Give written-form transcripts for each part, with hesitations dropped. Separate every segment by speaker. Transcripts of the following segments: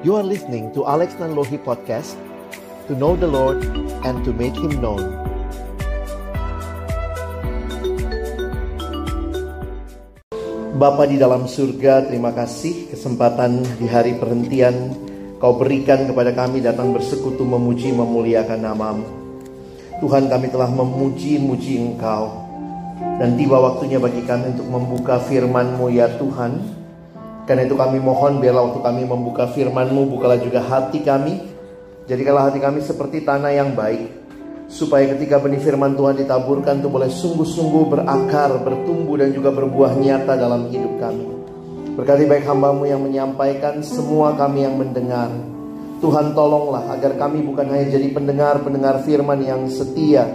Speaker 1: You are listening to Alex Nanlohi Podcast, to know the Lord and to make Him known. Bapa di dalam surga, terima kasih kesempatan di hari perhentian Kau berikan kepada kami datang bersekutu memuji memuliakan nama-Mu. Tuhan, kami telah memuji-muji Engkau, dan tiba waktunya bagi kami untuk membuka firman-Mu ya Tuhan. Karena itu kami mohon, biarlah waktu kami membuka firman-Mu, bukalah juga hati kami. Jadikanlah hati kami seperti tanah yang baik, supaya ketika benih firman Tuhan ditaburkan itu boleh sungguh-sungguh berakar, bertumbuh dan juga berbuah nyata dalam hidup kami. Berkati baik hamba-Mu yang menyampaikan, semua kami yang mendengar. Tuhan, tolonglah agar kami bukan hanya jadi pendengar-pendengar firman yang setia,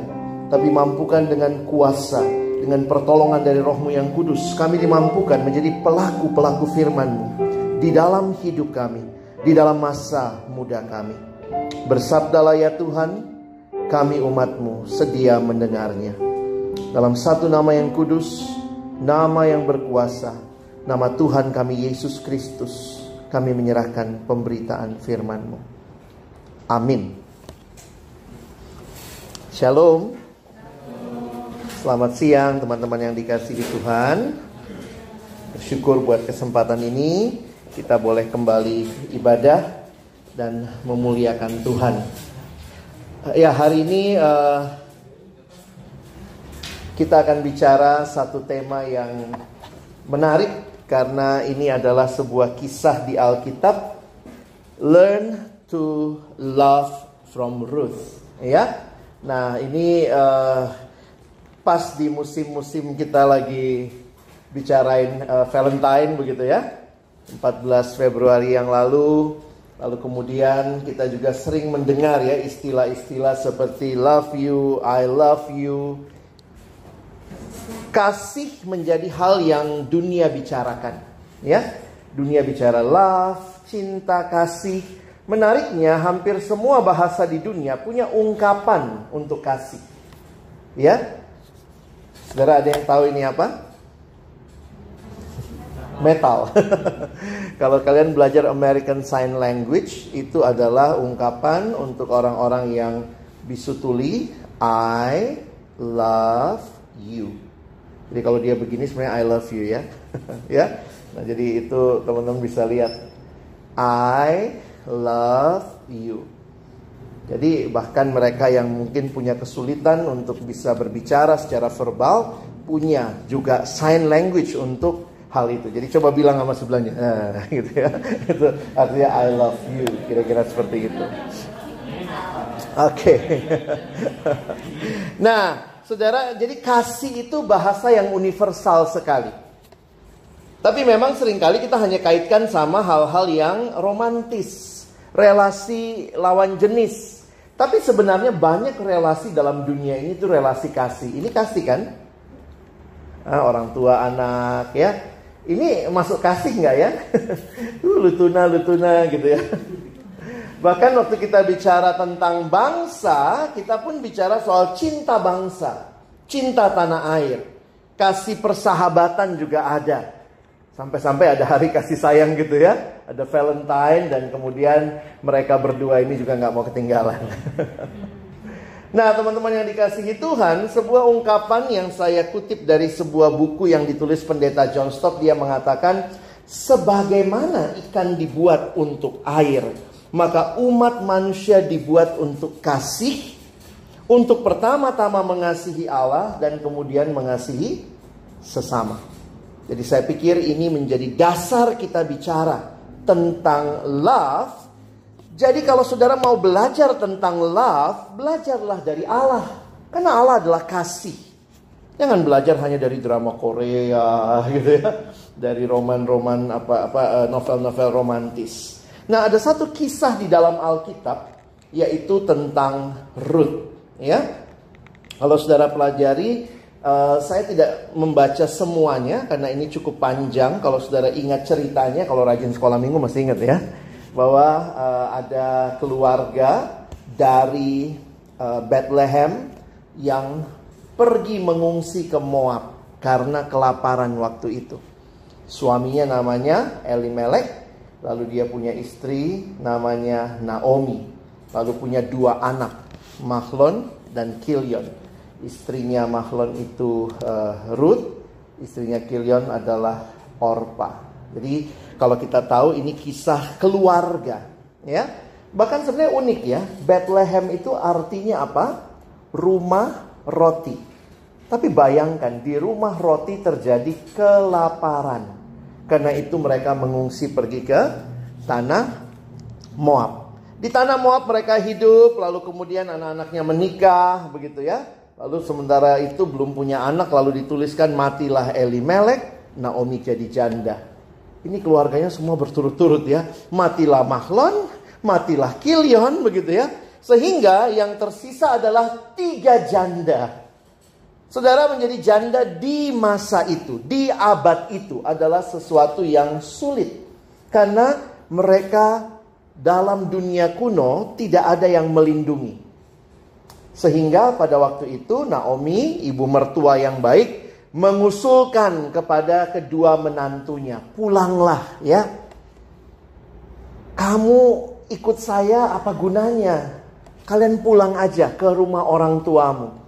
Speaker 1: tapi mampukan dengan kuasa, dengan pertolongan dari Roh-Mu yang kudus, kami dimampukan menjadi pelaku-pelaku firman-Mu di dalam hidup kami, di dalam masa muda kami. Bersabdalah ya Tuhan, kami umat-Mu sedia mendengarnya. Dalam satu nama yang kudus, nama yang berkuasa, nama Tuhan kami Yesus Kristus, kami menyerahkan pemberitaan firman-Mu. Amin. Shalom. Selamat siang teman-teman yang dikasihi Tuhan. Bersyukur buat kesempatan ini kita boleh kembali ibadah dan memuliakan Tuhan. Ya, hari ini kita akan bicara satu tema yang menarik, karena ini adalah sebuah kisah di Alkitab. Learn to love from Ruth. Ya, nah ini pas di musim-musim kita lagi bicarain Valentine begitu ya, 14 Februari yang lalu. Lalu kemudian kita juga sering mendengar ya istilah-istilah seperti love you, I love you. Kasih menjadi hal yang dunia bicarakan, ya. Dunia bicara love, cinta, kasih. Menariknya hampir semua bahasa di dunia punya ungkapan untuk kasih. Ya. Saudara, ada yang tahu ini apa? Metal. Kalau kalian belajar American Sign Language, itu adalah ungkapan untuk orang-orang yang bisu tuli, I love you. Jadi kalau dia begini sebenarnya I love you ya. Ya. Nah, jadi itu teman-teman bisa lihat, I love you. Jadi bahkan mereka yang mungkin punya kesulitan untuk bisa berbicara secara verbal, punya juga sign language untuk hal itu. Jadi coba bilang sama sebelahnya, gitu ya. Itu artinya I love you, kira-kira seperti itu. Oke. Nah, saudara, jadi kasih itu bahasa yang universal sekali. Tapi memang seringkali kita hanya kaitkan sama hal-hal yang romantis, relasi lawan jenis. Tapi sebenarnya banyak relasi dalam dunia ini tuh relasi kasih. Ini kasih kan? Orang tua anak ya. Ini masuk kasih nggak ya? Lutuna gitu ya. Bahkan waktu kita bicara tentang bangsa, kita pun bicara soal cinta bangsa, cinta tanah air, kasih persahabatan juga ada. Sampai-sampai ada hari kasih sayang gitu ya, ada Valentine, dan kemudian mereka berdua ini juga nggak mau ketinggalan. Nah, teman-teman yang dikasihi Tuhan, sebuah ungkapan yang saya kutip dari sebuah buku yang ditulis pendeta John Stott. Dia mengatakan, sebagaimana ikan dibuat untuk air, maka umat manusia dibuat untuk kasih, untuk pertama-tama mengasihi Allah dan kemudian mengasihi sesama. Jadi saya pikir ini menjadi dasar kita bicara tentang love. Jadi kalau saudara mau belajar tentang love, belajarlah dari Allah. Karena Allah adalah kasih. Jangan belajar hanya dari drama Korea gitu ya, dari roman-roman novel-novel romantis. Nah, ada satu kisah di dalam Alkitab, yaitu tentang Ruth, ya. Kalau saudara pelajari, saya tidak membaca semuanya karena ini cukup panjang. Kalau saudara ingat ceritanya, kalau rajin sekolah minggu masih ingat ya, bahwa ada keluarga dari Bethlehem yang pergi mengungsi ke Moab karena kelaparan waktu itu. Suaminya namanya Elimelek, Lalu dia punya istri namanya Naomi. Lalu punya 2 anak, Mahlon dan Kilion. Istrinya Mahlon itu Ruth, istrinya Kilion adalah Orpa. Jadi kalau kita tahu ini kisah keluarga, ya. Bahkan sebenarnya unik ya, Bethlehem itu artinya apa? Rumah roti. Tapi bayangkan, di rumah roti terjadi kelaparan. Karena itu mereka mengungsi pergi ke tanah Moab. Di tanah Moab mereka hidup, lalu kemudian anak-anaknya menikah, begitu ya. Lalu sementara itu belum punya anak, lalu dituliskan matilah Elimelek, Naomi jadi janda. Ini keluarganya semua berturut-turut ya. Matilah Mahlon, matilah Kilion, begitu ya. Sehingga yang tersisa adalah 3 janda. Saudara, menjadi janda di masa itu, di abad itu adalah sesuatu yang sulit. Karena mereka dalam dunia kuno tidak ada yang melindungi. Sehingga pada waktu itu Naomi, ibu mertua yang baik, mengusulkan kepada kedua menantunya, pulanglah ya. Kamu ikut saya apa gunanya? Kalian pulang aja ke rumah orang tuamu.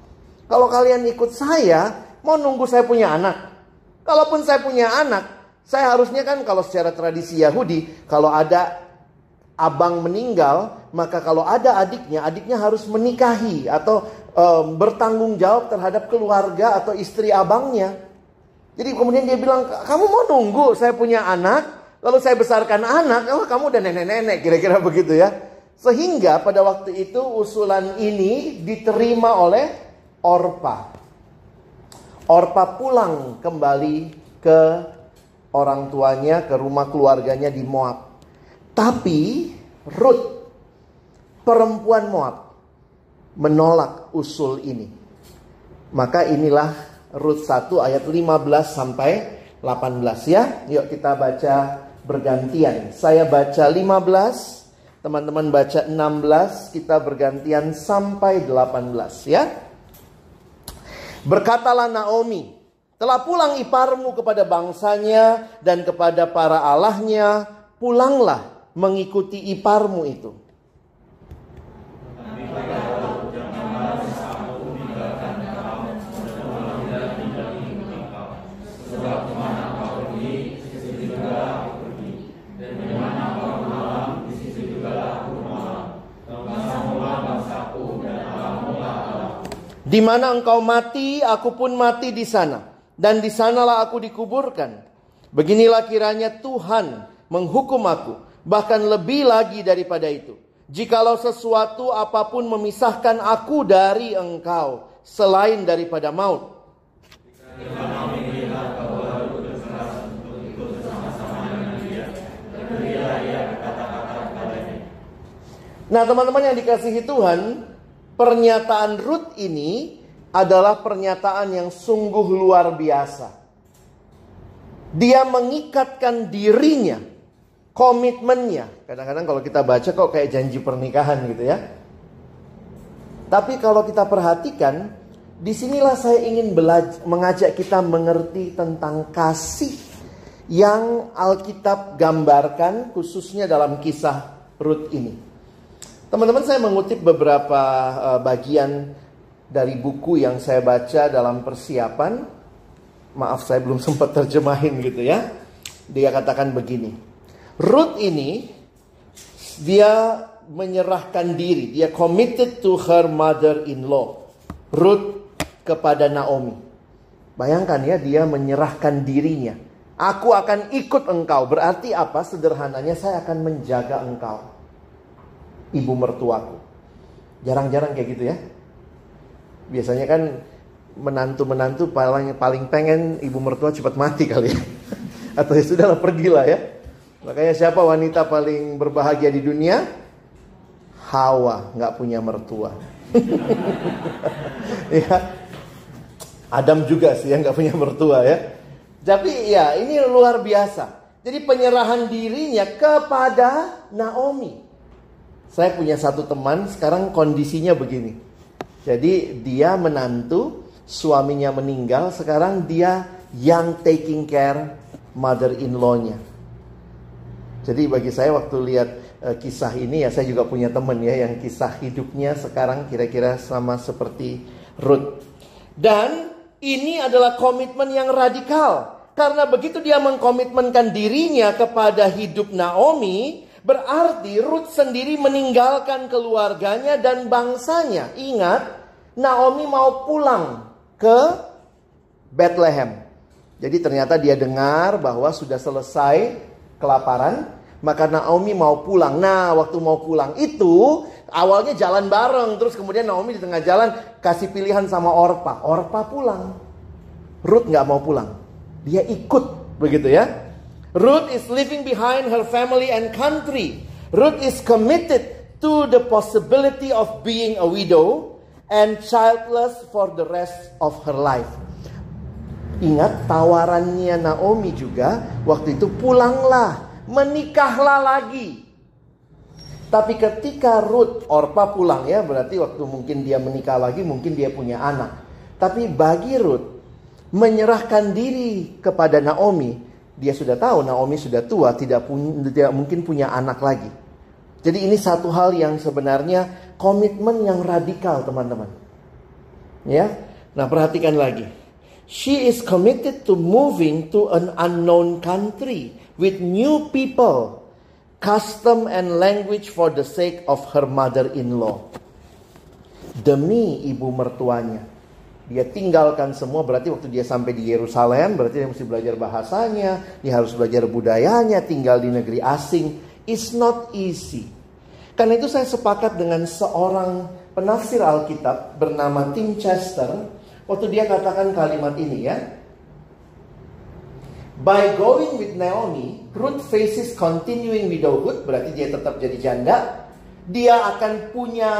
Speaker 1: Kalau kalian ikut saya, mau nunggu saya punya anak. Kalaupun saya punya anak, saya harusnya kan kalau secara tradisi Yahudi, kalau ada abang meninggal, maka kalau ada adiknya, adiknya harus menikahi atau bertanggung jawab terhadap keluarga atau istri abangnya. Jadi kemudian dia bilang, kamu mau nunggu saya punya anak, lalu saya besarkan anak, kamu udah nenek-nenek, kira-kira begitu ya. Sehingga pada waktu itu usulan ini diterima oleh Orpa. Orpa pulang kembali ke orang tuanya, ke rumah keluarganya di Moab. Tapi Ruth, perempuan Moab, menolak usul ini. Maka inilah Ruth 1 ayat 15 sampai 18 ya. Yuk kita baca bergantian. Saya baca 15, teman-teman baca 16, kita bergantian sampai 18 ya. Berkatalah Naomi, telah pulang iparmu kepada bangsanya dan kepada para allahnya, pulanglah mengikuti iparmu itu. Di mana engkau mati, aku pun mati di sana, dan di sanalah aku dikuburkan. Beginilah kiranya Tuhan menghukum aku, bahkan lebih lagi daripada itu. Jikalau sesuatu apapun memisahkan aku dari engkau, selain daripada maut. Nah teman-teman yang dikasihi Tuhan, pernyataan Ruth ini adalah pernyataan yang sungguh luar biasa. Dia mengikatkan dirinya, komitmennya. Kadang-kadang kalau kita baca kok kayak janji pernikahan gitu ya. Tapi kalau kita perhatikan, disinilah saya ingin mengajak kita mengerti tentang kasih yang Alkitab gambarkan, khususnya dalam kisah Ruth ini. Teman-teman, saya mengutip beberapa bagian dari buku yang saya baca dalam persiapan. Maaf, saya belum sempat terjemahin gitu ya. Dia katakan begini. Ruth ini, dia menyerahkan diri. Dia committed to her mother-in-law. Ruth kepada Naomi. Bayangkan ya, dia menyerahkan dirinya. Aku akan ikut engkau. Berarti apa? Sederhananya, saya akan menjaga engkau, ibu mertuaku. Jarang-jarang kayak gitu ya. Biasanya kan menantu-menantu paling pengen ibu mertua cepat mati kali ya. Atau ya sudahlah, pergilah ya. Makanya siapa wanita paling berbahagia di dunia? Hawa, nggak punya mertua. Ya. Adam juga sih yang nggak punya mertua ya. Tapi ya ini luar biasa. Jadi penyerahan dirinya kepada Naomi. Saya punya satu teman, sekarang kondisinya begini. Jadi dia menantu, suaminya meninggal, sekarang dia yang taking care mother-in-law-nya. Jadi bagi saya waktu lihat kisah ini ya, saya juga punya teman ya yang kisah hidupnya sekarang kira-kira sama seperti Ruth. Dan ini adalah komitmen yang radikal. Karena begitu dia mengkomitmenkan dirinya kepada hidup Naomi, berarti Ruth sendiri meninggalkan keluarganya dan bangsanya. Ingat, Naomi mau pulang ke Bethlehem. Jadi ternyata dia dengar bahwa sudah selesai kelaparan, maka Naomi mau pulang. Nah, waktu mau pulang itu awalnya jalan bareng, terus kemudian Naomi di tengah jalan kasih pilihan sama Orpa. Orpa pulang, Ruth nggak mau pulang. Dia ikut, begitu ya. Ruth is leaving behind her family and country. Ruth is committed to the possibility of being a widow and childless for the rest of her life. Ingat tawarannya Naomi juga waktu itu, pulanglah, menikahlah lagi. Tapi ketika Ruth, Orpa pulang ya, berarti waktu mungkin dia menikah lagi, mungkin dia punya anak. Tapi bagi Ruth, menyerahkan diri kepada Naomi, dia sudah tahu Naomi sudah tua, tidak mungkin punya anak lagi. Jadi ini satu hal yang sebenarnya komitmen yang radikal, teman-teman. Ya, nah perhatikan lagi. She is committed to moving to an unknown country with new people, custom and language for the sake of her mother-in-law. Demi ibu mertuanya. Dia tinggalkan semua, berarti waktu dia sampai di Yerusalem, berarti dia mesti belajar bahasanya, dia harus belajar budayanya, tinggal di negeri asing. It's not easy. Karena itu saya sepakat dengan seorang penafsir Alkitab bernama Tim Chester, waktu dia katakan kalimat ini ya. By going with Naomi, Ruth faces continuing widowhood, berarti dia tetap jadi janda. Dia akan punya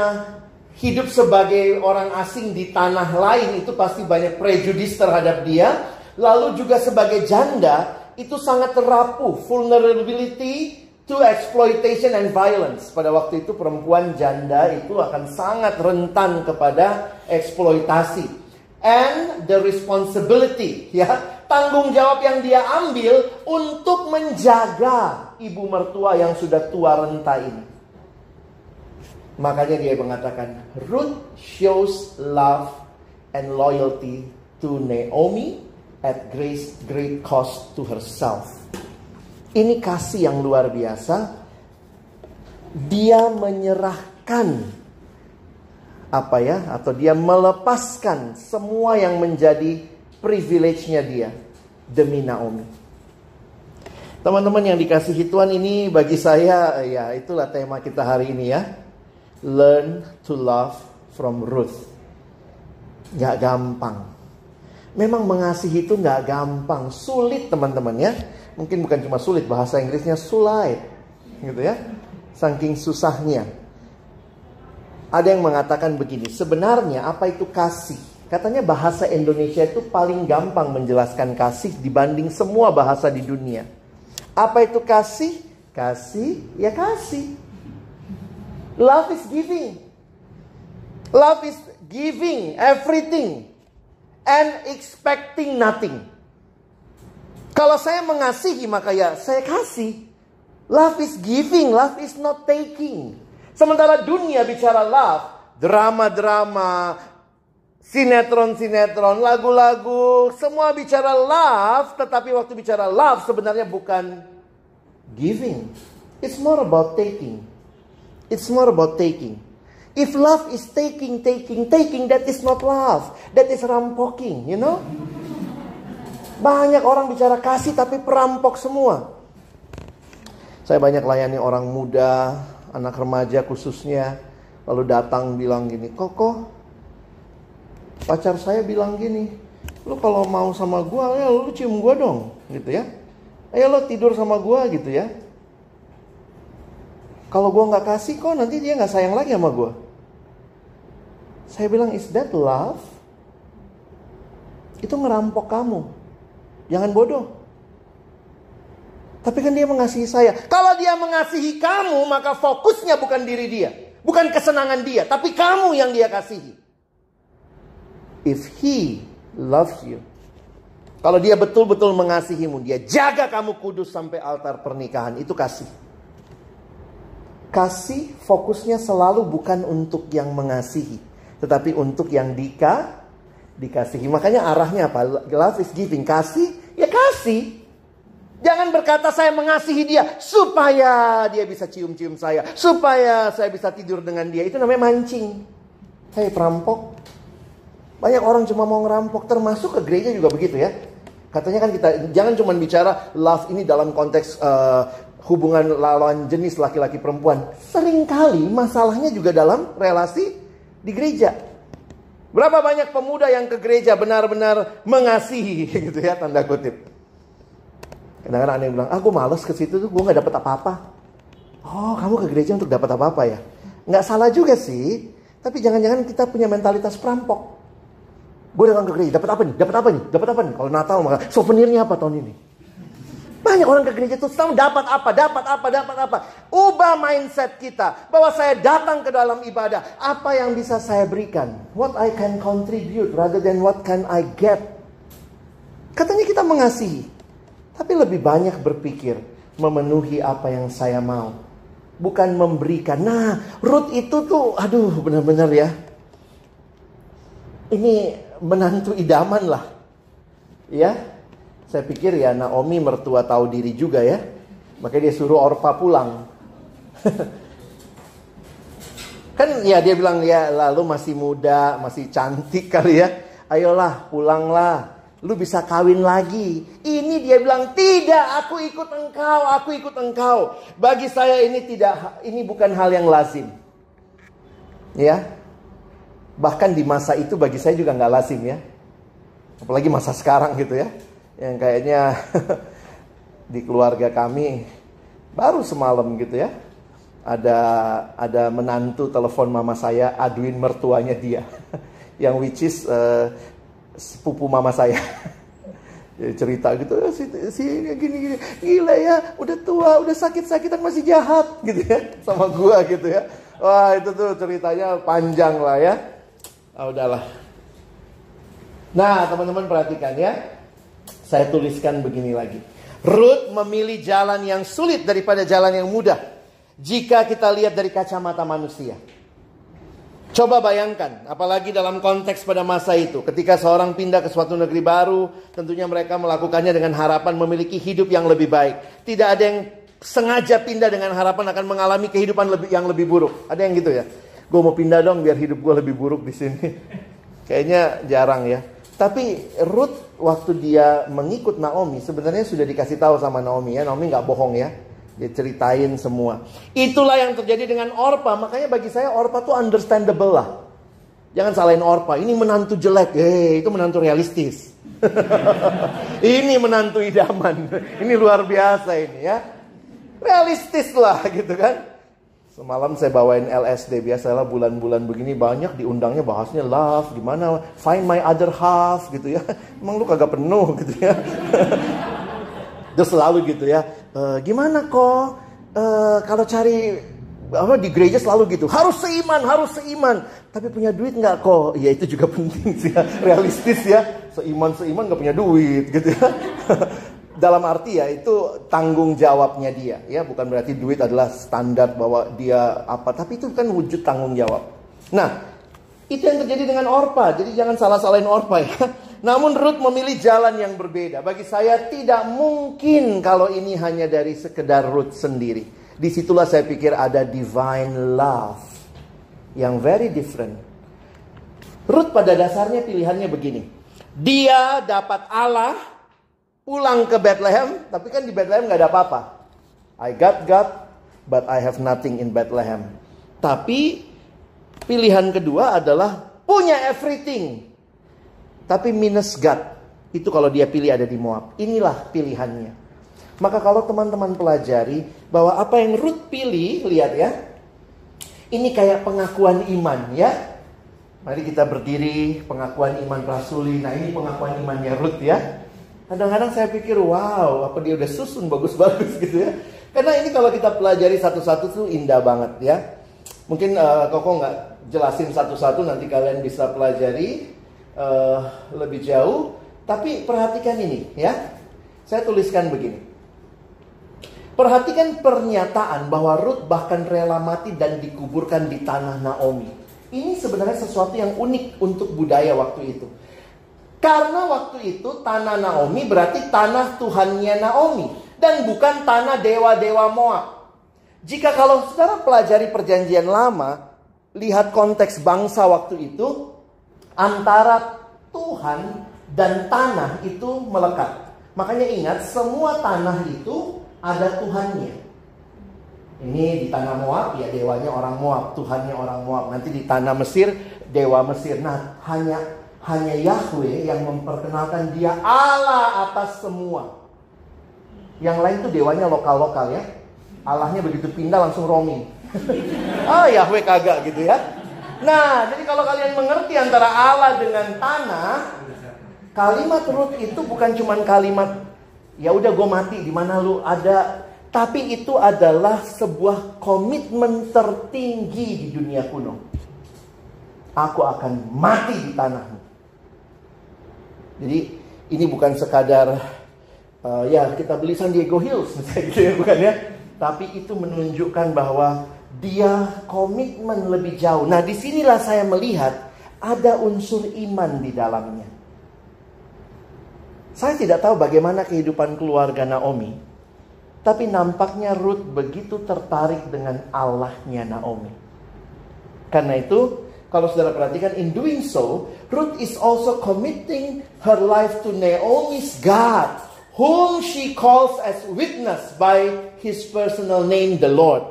Speaker 1: hidup sebagai orang asing di tanah lain, itu pasti banyak prejudis terhadap dia. Lalu juga sebagai janda, itu sangat rapuh, vulnerability to exploitation and violence. Pada waktu itu perempuan janda itu akan sangat rentan kepada eksploitasi. And the responsibility, ya, tanggung jawab yang dia ambil untuk menjaga ibu mertua yang sudah tua renta ini. Makanya dia mengatakan, Ruth shows love and loyalty to Naomi at great cost to herself. Ini kasih yang luar biasa. Dia menyerahkan atau dia melepaskan semua yang menjadi privilege-nya dia demi Naomi. Teman-teman yang dikasihi Tuhan, ini bagi saya ya itulah tema kita hari ini ya. Learn to love from Ruth. Gak gampang. Memang mengasihi itu gak gampang. Sulit teman-teman ya. Mungkin bukan cuma sulit, bahasa Inggrisnya sulit, gitu ya. Saking susahnya. Ada yang mengatakan begini, sebenarnya apa itu kasih? Katanya bahasa Indonesia itu paling gampang menjelaskan kasih dibanding semua bahasa di dunia. Apa itu kasih? Kasih ya kasih. Love is giving. Love is giving everything and expecting nothing. Kalau saya mengasihi, maka ya saya kasih. Love is giving, love is not taking. Sementara dunia bicara love, drama-drama, sinetron-sinetron, lagu-lagu, semua bicara love, tetapi waktu bicara love sebenarnya bukan giving. It's more about taking. It's more about taking. If love is taking, that is not love. That is rampoking, you know. Banyak orang bicara kasih tapi perampok semua. Saya banyak layani orang muda, anak remaja khususnya. Lalu datang bilang gini, Koko, pacar saya bilang gini, lu kalau mau sama gua, ya lu cium gua dong, gitu ya. Ayo lo tidur sama gua gitu ya. Kalau gue gak kasih kok nanti dia gak sayang lagi sama gue. Saya bilang, is that love? Itu ngerampok kamu. Jangan bodoh. Tapi kan dia mengasihi saya. Kalau dia mengasihi kamu, maka fokusnya bukan diri dia. Bukan kesenangan dia. Tapi kamu yang dia kasihi. If he loves you, Kalau dia betul-betul mengasihimu, dia jaga kamu kudus sampai altar pernikahan. Itu kasih. Kasih fokusnya selalu bukan untuk yang mengasihi, tetapi untuk yang dikasihi. Makanya arahnya apa? Love is giving. Kasih, ya kasih. Jangan berkata saya mengasihi dia supaya dia bisa cium-cium saya, supaya saya bisa tidur dengan dia. Itu namanya mancing. Hei perampok. Banyak orang cuma mau ngerampok, termasuk ke gereja juga begitu ya. Katanya kan kita jangan cuma bicara love ini dalam konteks hubungan lawan jenis laki-laki perempuan. Seringkali masalahnya juga dalam relasi di gereja. Berapa banyak pemuda yang ke gereja benar-benar mengasihi gitu ya, tanda kutip. Kadang-kadang ada yang bilang, gue males ke situ tuh, gue gak dapat apa-apa. Oh, kamu ke gereja untuk dapat apa-apa ya? Nggak salah juga sih, tapi jangan-jangan kita punya mentalitas perampok. Gue datang ke gereja, dapat apa nih? Dapat apa nih? Dapat apa nih? Kalau Natal maka souvenirnya apa tahun ini? Banyak orang ke gereja tuh tahu dapat apa. Ubah mindset kita bahwa saya datang ke dalam ibadah, apa yang bisa saya berikan? What I can contribute rather than what can I get? Katanya kita mengasihi, tapi lebih banyak berpikir memenuhi apa yang saya mau, bukan memberikan. Nah, Ruth itu tuh, aduh benar-benar ya. Ini menantu idaman lah. Ya, saya pikir ya Naomi mertua tahu diri juga ya. Makanya dia suruh Orpa pulang. Kan ya dia bilang ya lalu masih muda, masih cantik kali ya. Ayolah pulanglah, lu bisa kawin lagi. Ini dia bilang tidak, aku ikut engkau. Bagi saya ini bukan hal yang lazim. Ya. Bahkan di masa itu bagi saya juga nggak lazim ya. Apalagi masa sekarang gitu ya. Yang kayaknya di keluarga kami baru semalam gitu ya. Ada menantu telepon mama saya aduin mertuanya dia. Yang which is sepupu mama saya. Cerita gitu si gini gila ya, udah tua, udah sakit-sakitan masih jahat gitu ya sama gua gitu ya. Wah, itu tuh ceritanya panjang lah ya. Udahlah. Nah, teman-teman perhatikan ya. Saya tuliskan begini lagi. Ruth memilih jalan yang sulit daripada jalan yang mudah. Jika kita lihat dari kacamata manusia. Coba bayangkan, apalagi dalam konteks pada masa itu. Ketika seorang pindah ke suatu negeri baru, tentunya mereka melakukannya dengan harapan memiliki hidup yang lebih baik. Tidak ada yang sengaja pindah dengan harapan akan mengalami kehidupan yang lebih buruk. Ada yang gitu ya? Gue mau pindah dong biar hidup gue lebih buruk di sini. Kayaknya jarang ya. Tapi Ruth waktu dia mengikut Naomi sebenarnya sudah dikasih tahu sama Naomi ya. Naomi nggak bohong ya. Dia ceritain semua. Itulah yang terjadi dengan Orpa. Makanya bagi saya Orpa tuh understandable lah. Jangan salahin Orpa. Ini menantu jelek. Itu menantu realistis. Ini menantu idaman. Ini luar biasa ini ya. Realistis lah gitu kan. Semalam saya bawain LSD. Biasalah bulan-bulan begini banyak diundangnya bahasnya love. Gimana find my other half gitu ya. Emang lu kagak penuh gitu ya. Terus selalu gitu ya. Gimana kok kalau cari di gereja selalu gitu. Harus seiman. Tapi punya duit nggak kok? Ya itu juga penting sih ya. Realistis ya. Seiman nggak punya duit gitu ya. Dalam arti ya itu tanggung jawabnya dia ya, bukan berarti duit adalah standar bahwa dia apa, tapi itu kan wujud tanggung jawab. Nah, itu yang terjadi dengan Orpa. Jadi jangan salah-salahin Orpa ya. Namun Ruth memilih jalan yang berbeda. Bagi saya tidak mungkin kalau ini hanya dari sekedar Ruth sendiri. Disitulah saya pikir ada divine love yang very different. Ruth pada dasarnya pilihannya begini. Dia dapat Allah, pulang ke Bethlehem, tapi kan di Bethlehem gak ada apa-apa. I got God, but I have nothing in Bethlehem. Tapi pilihan kedua adalah punya everything, tapi minus God. Itu kalau dia pilih ada di Moab. Inilah pilihannya. Maka kalau teman-teman pelajari bahwa apa yang Ruth pilih, lihat ya. Ini kayak pengakuan iman ya. Mari kita berdiri, pengakuan iman rasuli. Nah ini pengakuan imannya Ruth ya. Kadang-kadang saya pikir, wow, apa dia udah susun bagus-bagus gitu ya. Karena ini kalau kita pelajari satu-satu tuh indah banget ya. Mungkin Koko nggak jelasin satu-satu, nanti kalian bisa pelajari lebih jauh. Tapi perhatikan ini ya. Saya tuliskan begini. Perhatikan pernyataan bahwa Ruth bahkan rela mati dan dikuburkan di tanah Naomi. Ini sebenarnya sesuatu yang unik untuk budaya waktu itu. Karena waktu itu tanah Naomi berarti tanah Tuhannya Naomi. Dan bukan tanah dewa-dewa Moab. Jika kalau saudara pelajari perjanjian lama, lihat konteks bangsa waktu itu, antara Tuhan dan tanah itu melekat. Makanya ingat, semua tanah itu ada Tuhannya. Ini di tanah Moab, ya dewanya orang Moab, Tuhannya orang Moab. Nanti di tanah Mesir, dewa Mesir. Nah, hanya Yahweh yang memperkenalkan dia Allah atas semua. Yang lain tuh dewanya lokal-lokal ya. Allahnya begitu pindah langsung roaming. Yahweh kagak gitu ya. Nah, jadi kalau kalian mengerti antara Allah dengan tanah, kalimat Ruth itu bukan cuma kalimat ya udah gue mati di mana lu ada, tapi itu adalah sebuah komitmen tertinggi di dunia kuno. Aku akan mati di tanahmu. Jadi ini bukan sekadar ya kita beli San Diego Hills misalnya gitu ya, bukan ya. Tapi itu menunjukkan bahwa dia komitmen lebih jauh. Nah, disinilah saya melihat ada unsur iman di dalamnya. Saya tidak tahu bagaimana kehidupan keluarga Naomi, tapi nampaknya Ruth begitu tertarik dengan Allahnya Naomi. Karena itu, kalau saudara perhatikan, in doing so, Ruth is also committing her life to Naomi's God, whom she calls as witness by his personal name, the Lord.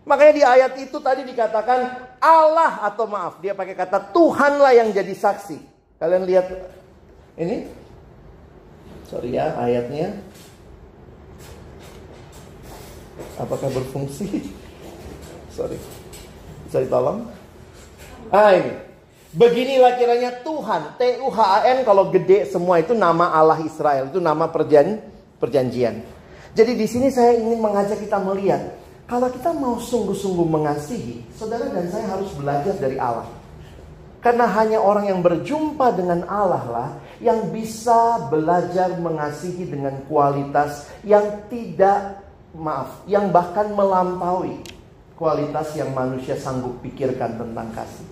Speaker 1: Makanya di ayat itu tadi dikatakan Allah, atau maaf, dia pakai kata Tuhanlah yang jadi saksi. Kalian lihat ini? Sorry ya, ayatnya. Apakah berfungsi? Sorry. Bisa ditolong? Ini. Beginilah kiranya Tuhan, Tuhan, kalau gede semua itu nama Allah Israel, itu nama perjanjian. Jadi di sini saya ingin mengajak kita melihat, kalau kita mau sungguh-sungguh mengasihi, saudara dan saya harus belajar dari Allah. Karena hanya orang yang berjumpa dengan Allah lah yang bisa belajar mengasihi dengan kualitas yang yang bahkan melampaui kualitas yang manusia sanggup pikirkan tentang kasih.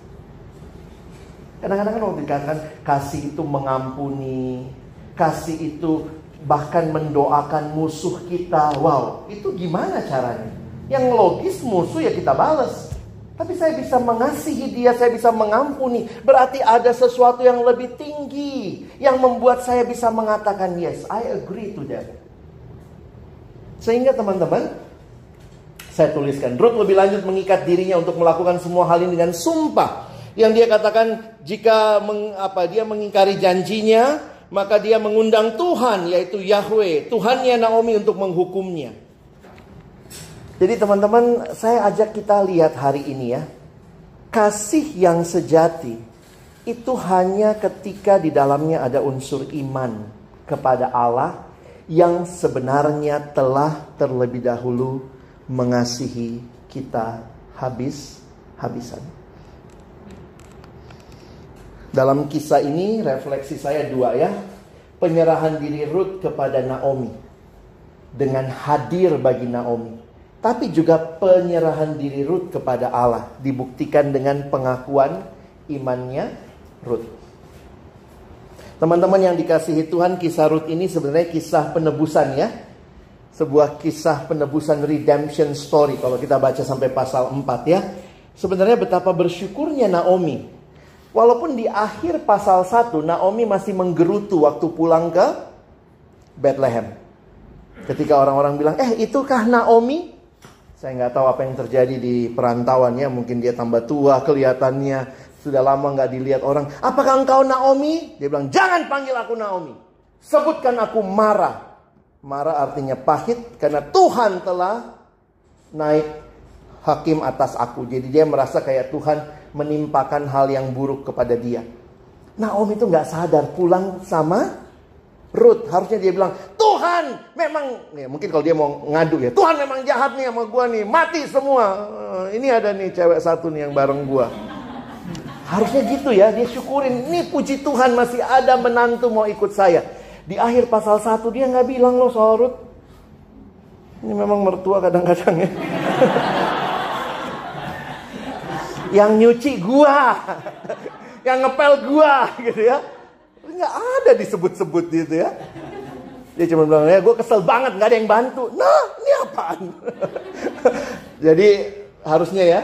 Speaker 1: Kadang-kadang kan waktu dikatakan kasih itu mengampuni, kasih itu bahkan mendoakan musuh kita. Wow, itu gimana caranya? Yang logis musuh ya kita balas. Tapi saya bisa mengasihi dia, saya bisa mengampuni. Berarti ada sesuatu yang lebih tinggi yang membuat saya bisa mengatakan yes, I agree to that. Sehingga teman-teman, saya tuliskan, Ruth lebih lanjut mengikat dirinya untuk melakukan semua hal ini dengan sumpah. Yang dia katakan jika dia mengingkari janjinya, maka dia mengundang Tuhan, yaitu Yahweh, Tuhannya Naomi, untuk menghukumnya. Jadi teman-teman, saya ajak kita lihat hari ini ya. Kasih yang sejati itu hanya ketika di dalamnya ada unsur iman kepada Allah yang sebenarnya telah terlebih dahulu mengasihi kita habis-habisan. Dalam kisah ini refleksi saya dua ya. Penyerahan diri Ruth kepada Naomi dengan hadir bagi Naomi. Tapi juga penyerahan diri Ruth kepada Allah dibuktikan dengan pengakuan imannya Ruth. Teman-teman yang dikasihi Tuhan, kisah Ruth ini sebenarnya kisah penebusan ya. Sebuah kisah penebusan redemption story kalau kita baca sampai pasal 4 ya. Sebenarnya betapa bersyukurnya Naomi. Walaupun di akhir pasal 1 Naomi masih menggerutu waktu pulang ke Bethlehem. Ketika orang-orang bilang, itukah Naomi? Saya nggak tahu apa yang terjadi di perantauannya. Mungkin dia tambah tua kelihatannya. Sudah lama nggak dilihat orang. Apakah engkau Naomi? Dia bilang, jangan panggil aku Naomi. Sebutkan aku Mara. Mara artinya pahit. Karena Tuhan telah naik hakim atas aku. Jadi dia merasa kayak Tuhan menimpakan hal yang buruk kepada dia. Naomi itu nggak sadar pulang sama Ruth. Harusnya dia bilang, Tuhan memang, ya mungkin kalau dia mau ngadu ya, Tuhan memang jahat nih sama gua nih, mati semua. Ini ada nih cewek satu nih yang bareng gua. Harusnya gitu ya, dia syukurin. Ini puji Tuhan masih ada menantu mau ikut saya. Di akhir pasal 1 dia nggak bilang loh soal Rut. Ini memang mertua kadang-kadang ya. Yang nyuci gua, yang ngepel gua gitu ya. Nggak ada disebut-sebut gitu ya. Dia cuma bilang, ya gue kesel banget nggak ada yang bantu. Nah, ini apaan? Jadi harusnya ya,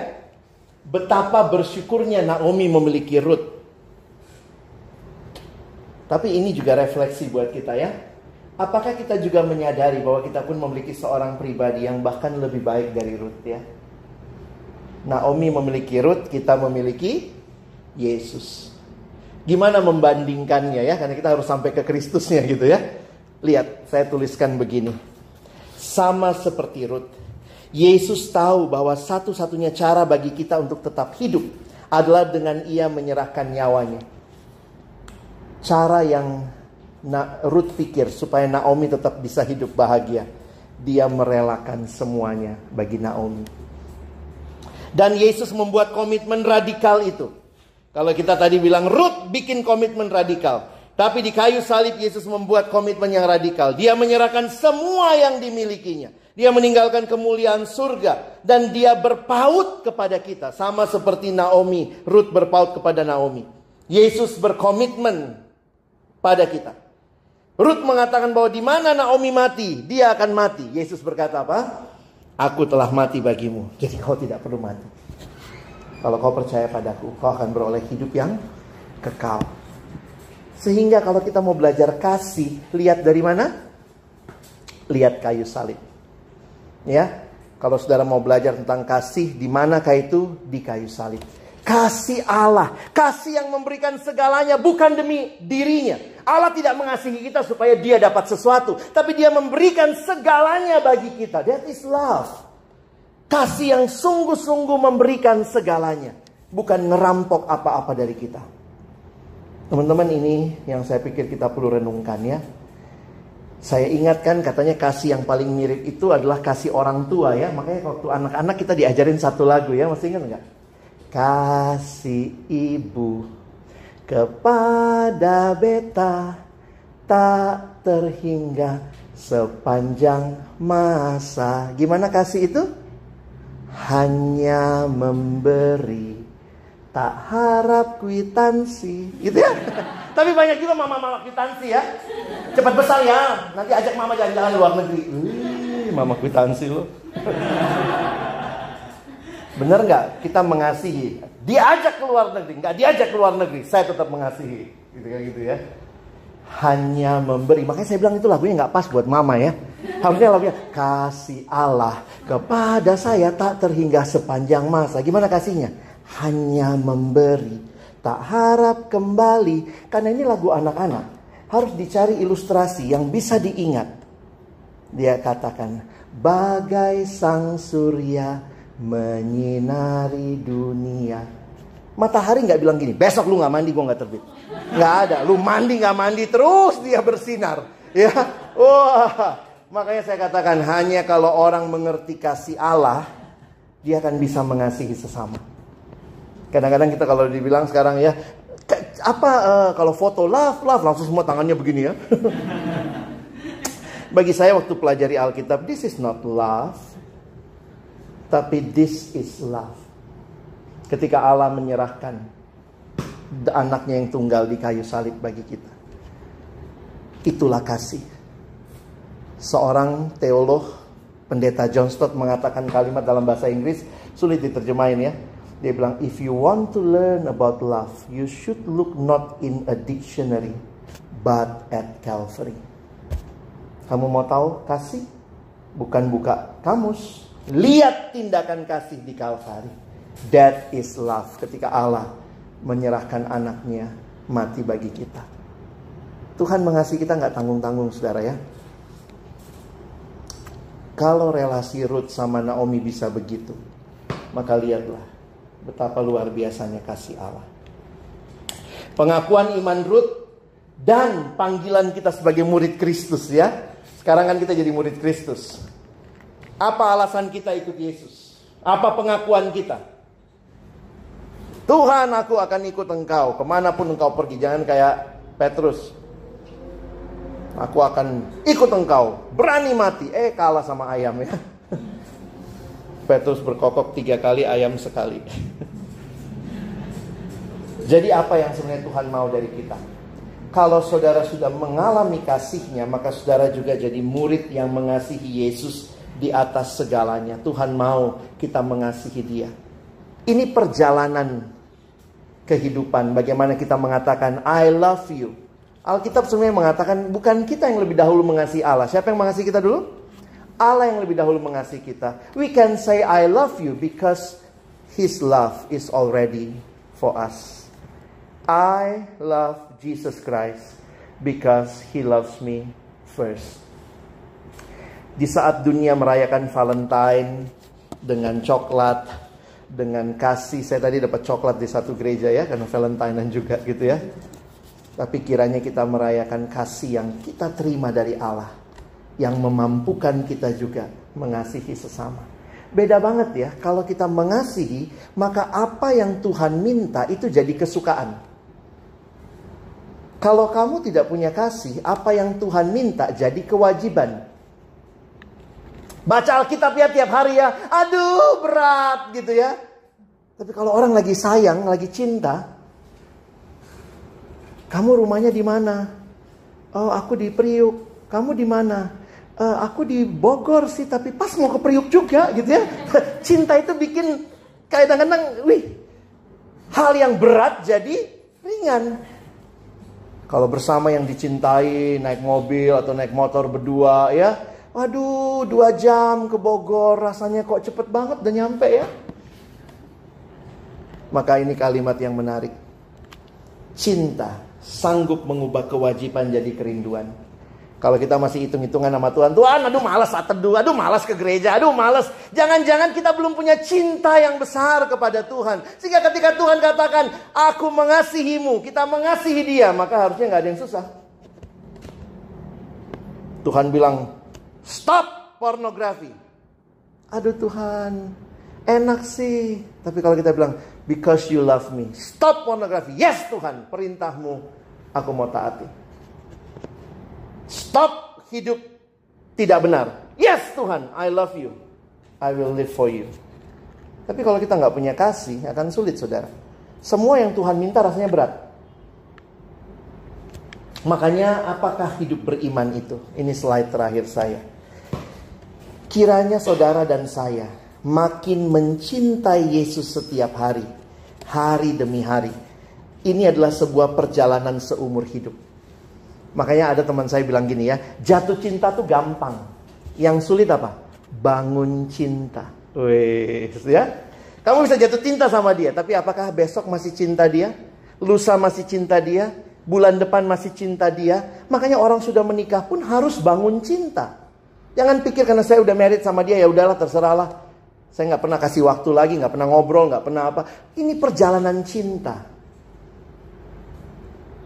Speaker 1: betapa bersyukurnya Naomi memiliki Rut. Tapi ini juga refleksi buat kita ya. Apakah kita juga menyadari bahwa kita pun memiliki seorang pribadi yang bahkan lebih baik dari Rut ya? Naomi memiliki Rut, kita memiliki Yesus. Gimana membandingkannya ya? Karena kita harus sampai ke Kristusnya gitu ya. Lihat, saya tuliskan begini. Sama seperti Rut, Yesus tahu bahwa satu-satunya cara bagi kita untuk tetap hidup adalah dengan ia menyerahkan nyawanya. Cara yang Rut pikir supaya Naomi tetap bisa hidup bahagia, dia merelakan semuanya bagi Naomi. Dan Yesus membuat komitmen radikal itu. Kalau kita tadi bilang Rut bikin komitmen radikal, tapi di kayu salib Yesus membuat komitmen yang radikal. Dia menyerahkan semua yang dimilikinya. Dia meninggalkan kemuliaan surga. Dan dia berpaut kepada kita. Sama seperti Naomi. Rut berpaut kepada Naomi. Yesus berkomitmen pada kita. Rut mengatakan bahwa di mana Naomi mati, dia akan mati. Yesus berkata apa? Aku telah mati bagimu. Jadi kau tidak perlu mati. Kalau kau percaya padaku, kau akan beroleh hidup yang kekal. Sehingga kalau kita mau belajar kasih, lihat dari mana? Lihat kayu salib. Ya, kalau saudara mau belajar tentang kasih, di manakah itu? Di kayu salib. Kasih Allah, kasih yang memberikan segalanya bukan demi dirinya. Allah tidak mengasihi kita supaya dia dapat sesuatu, tapi dia memberikan segalanya bagi kita. That is love. Kasih yang sungguh-sungguh memberikan segalanya, bukan ngerampok apa-apa dari kita. Teman-teman, ini yang saya pikir kita perlu renungkan ya. Saya ingatkan katanya kasih yang paling mirip itu adalah kasih orang tua ya. Makanya waktu anak-anak kita diajarin satu lagu ya. Masih ingat nggak? Kasih ibu kepada beta tak terhingga sepanjang masa. Gimana kasih itu? Hanya memberi, tak harap kwitansi, gitu ya. Tapi banyak juga mama-mama kwitansi ya. Cepat besar ya, nanti ajak mama jalan-jalan luar negeri. Mama kwitansi lo. Bener nggak? Kita mengasihi. Diajak ke luar negeri, nggak diajak ke luar negeri, saya tetap mengasihi. Gitu ya. Hanya memberi. Makanya saya bilang itu lagunya nggak pas buat mama ya. Harusnya lagunya kasih Allah kepada saya tak terhingga sepanjang masa. Gimana kasihnya? Hanya memberi, tak harap kembali. Karena ini lagu anak-anak, harus dicari ilustrasi yang bisa diingat. Dia katakan, bagai sang surya menyinari dunia. Matahari gak bilang gini, besok lu gak mandi, gue gak terbit. Gak ada, lu mandi gak mandi, terus dia bersinar. Ya, wah. Makanya saya katakan, hanya kalau orang mengerti kasih Allah, dia akan bisa mengasihi sesama. Kadang-kadang kita kalau dibilang sekarang ya, kalau foto love, langsung semua tangannya begini ya. Bagi saya waktu pelajari Alkitab, this is not love, tapi this is love. Ketika Allah menyerahkan anaknya yang tunggal di kayu salib bagi kita. Itulah kasih. Seorang teolog, pendeta John Stott mengatakan kalimat dalam bahasa Inggris, sulit diterjemahin ya. Dia bilang, if you want to learn about love, you should look not in a dictionary, but at Calvary. Kamu mau tahu kasih? Bukan buka kamus. Lihat tindakan kasih di Calvary. That is love. Ketika Allah menyerahkan anaknya mati bagi kita. Tuhan mengasihi kita gak tanggung-tanggung saudara ya. Kalau relasi Rut sama Naomi bisa begitu, maka lihatlah betapa luar biasanya kasih Allah. Pengakuan iman Rut dan panggilan kita sebagai murid Kristus ya. Sekarang kan kita jadi murid Kristus. Apa alasan kita ikut Yesus? Apa pengakuan kita? Tuhan, aku akan ikut engkau kemanapun engkau pergi. Jangan kayak Petrus, aku akan ikut engkau, berani mati. Kalah sama ayam ya. Petrus berkokok 3 kali, ayam sekali. Jadi apa yang sebenarnya Tuhan mau dari kita? Kalau saudara sudah mengalami kasih-Nya, maka saudara juga jadi murid yang mengasihi Yesus di atas segalanya. Tuhan mau kita mengasihi Dia. Ini perjalanan kehidupan. Bagaimana kita mengatakan I love you. Alkitab sebenarnya mengatakan bukan kita yang lebih dahulu mengasihi Allah. Siapa yang mengasihi kita dulu? Allah yang lebih dahulu mengasihi kita. We can say I love you because His love is already for us. I love Jesus Christ because He loves me first. Di saat dunia merayakan Valentine dengan coklat, dengan kasih. Saya tadi dapat coklat di satu gereja ya, karena Valentinean juga gitu ya. Tapi kiranya kita merayakan kasih yang kita terima dari Allah, yang memampukan kita juga mengasihi sesama. Beda banget ya, kalau kita mengasihi, maka apa yang Tuhan minta itu jadi kesukaan. Kalau kamu tidak punya kasih, apa yang Tuhan minta jadi kewajiban. Baca Alkitab ya tiap hari ya, aduh berat gitu ya. Tapi kalau orang lagi sayang, lagi cinta, kamu rumahnya di mana? Oh, aku di Priuk. Kamu di mana? Aku di Bogor sih, tapi pas mau ke Priuk juga gitu ya. Cinta itu bikin kadang-kadang, hal yang berat jadi ringan. Kalau bersama yang dicintai, naik mobil atau naik motor berdua ya. Waduh, 2 jam ke Bogor, rasanya kok cepet banget udah nyampe ya. Maka ini kalimat yang menarik. Cinta sanggup mengubah kewajiban jadi kerinduan. Kalau kita masih hitung-hitungan sama Tuhan, aduh malas saat teduh, aduh malas ke gereja, aduh malas. Jangan-jangan kita belum punya cinta yang besar kepada Tuhan. Sehingga ketika Tuhan katakan, aku mengasihimu, kita mengasihi Dia, maka harusnya gak ada yang susah. Tuhan bilang, stop pornografi. Aduh Tuhan, enak sih. Tapi kalau kita bilang, because you love me, stop pornografi. Yes Tuhan, perintahmu aku mau taati. Stop hidup tidak benar. Yes Tuhan, I love you, I will live for you. Tapi kalau kita gak punya kasih, akan sulit saudara. Semua yang Tuhan minta rasanya berat. Makanya apakah hidup beriman itu? Ini slide terakhir saya. Kiranya saudara dan saya makin mencintai Yesus setiap hari, hari demi hari. Ini adalah sebuah perjalanan seumur hidup. Makanya ada teman saya bilang gini ya, jatuh cinta tuh gampang. Yang sulit apa? Bangun cinta. Wih, ya. Kamu bisa jatuh cinta sama dia, tapi apakah besok masih cinta dia? Lusa masih cinta dia? Bulan depan masih cinta dia? Makanya orang sudah menikah pun harus bangun cinta. Jangan pikir karena saya udah married sama dia, ya udahlah terserahlah. Saya nggak pernah kasih waktu lagi, nggak pernah ngobrol, nggak pernah apa. Ini perjalanan cinta.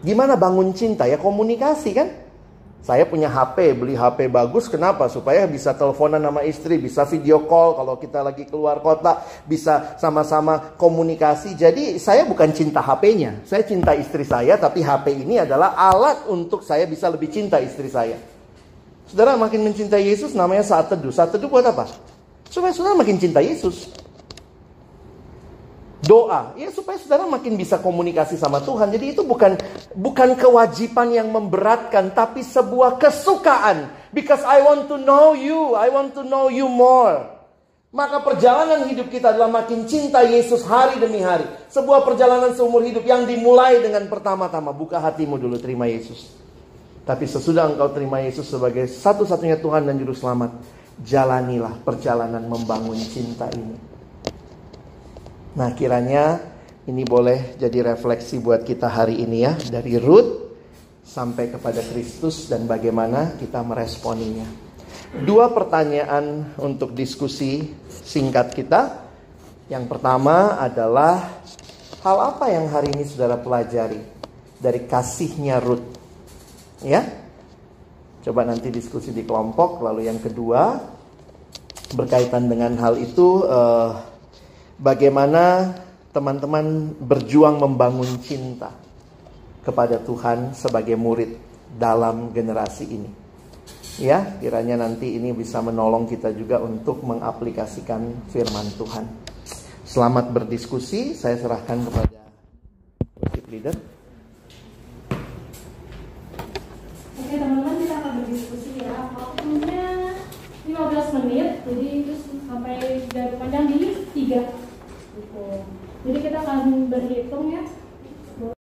Speaker 1: Gimana bangun cinta? Ya komunikasi kan. Saya punya HP, beli HP bagus. Kenapa? Supaya bisa teleponan sama istri, bisa video call kalau kita lagi keluar kota, bisa sama-sama komunikasi. Jadi saya bukan cinta HP-nya. Saya cinta istri saya, tapi HP ini adalah alat untuk saya bisa lebih cinta istri saya. Saudara makin mencintai Yesus, namanya saat teduh. Saat teduh buat apa? Supaya saudara makin cinta Yesus. Doa, ya supaya saudara makin bisa komunikasi sama Tuhan. Jadi itu bukan kewajiban yang memberatkan, tapi sebuah kesukaan. Because I want to know you, I want to know you more. Maka perjalanan hidup kita adalah makin cinta Yesus hari demi hari. Sebuah perjalanan seumur hidup yang dimulai dengan pertama-tama buka hatimu dulu, terima Yesus. Tapi sesudah engkau terima Yesus sebagai satu-satunya Tuhan dan Juru Selamat, jalanilah perjalanan membangun cinta ini. Nah kiranya ini boleh jadi refleksi buat kita hari ini ya. Dari Rut sampai kepada Kristus dan bagaimana kita meresponinya. 2 pertanyaan untuk diskusi singkat kita. Yang pertama adalah, hal apa yang hari ini saudara pelajari dari kasihnya Rut? Ya, coba nanti diskusi di kelompok. Lalu yang kedua, berkaitan dengan hal itu, bagaimana teman-teman berjuang membangun cinta kepada Tuhan sebagai murid dalam generasi ini. Ya, kiranya nanti ini bisa menolong kita juga untuk mengaplikasikan firman Tuhan. Selamat berdiskusi, saya serahkan kepada worship leader.
Speaker 2: Oke teman-teman, kita akan berdiskusi ya. Waktunya 15 menit, jadi terus sampai jarak panjang di 3 gitu. Jadi kita akan berhitung ya.